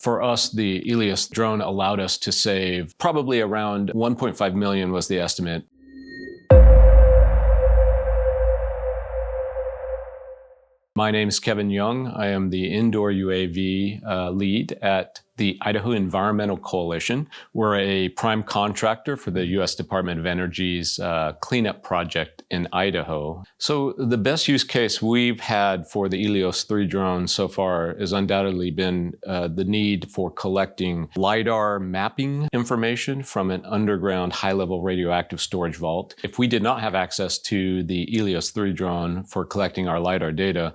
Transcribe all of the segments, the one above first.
For us, the Elios drone allowed us to save probably around 1.5 million was the estimate. My name is Kevin Young. I am the indoor UAV lead at the Idaho Environmental Coalition. We're a prime contractor for the U.S. Department of Energy's cleanup project in Idaho. So the best use case we've had for the Elios 3 drone so far has undoubtedly been the need for collecting LiDAR mapping information from an underground high-level radioactive storage vault. If we did not have access to the Elios 3 drone for collecting our LiDAR data,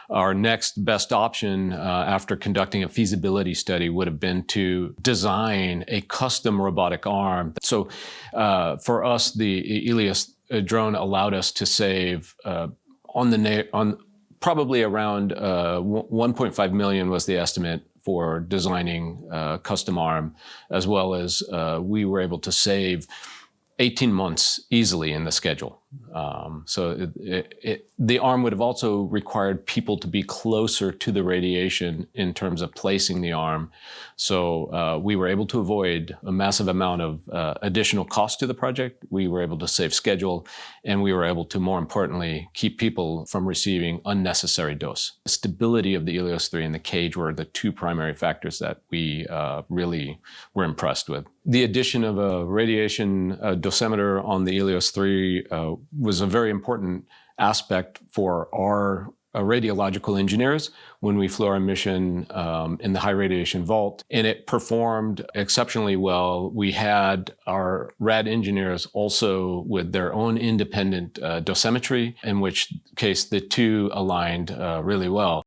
our next best option after conducting a feasibility study would have been to design a custom robotic arm. So for us, the Elios drone allowed us to save on probably around 1.5 million was the estimate for designing a custom arm, as well as we were able to save 18 months easily in the schedule. The arm would have also required people to be closer to the radiation in terms of placing the arm. So we were able to avoid a massive amount of additional cost to the project. We were able to save schedule, and we were able to, more importantly, keep people from receiving unnecessary dose. The stability of the Elios 3 and the cage were the two primary factors that we really were impressed with. The addition of a radiation dosimeter on the Elios 3 was a very important aspect for our radiological engineers when we flew our mission in the high radiation vault, and it performed exceptionally well. We had our rad engineers also with their own independent dosimetry, in which case the two aligned really well.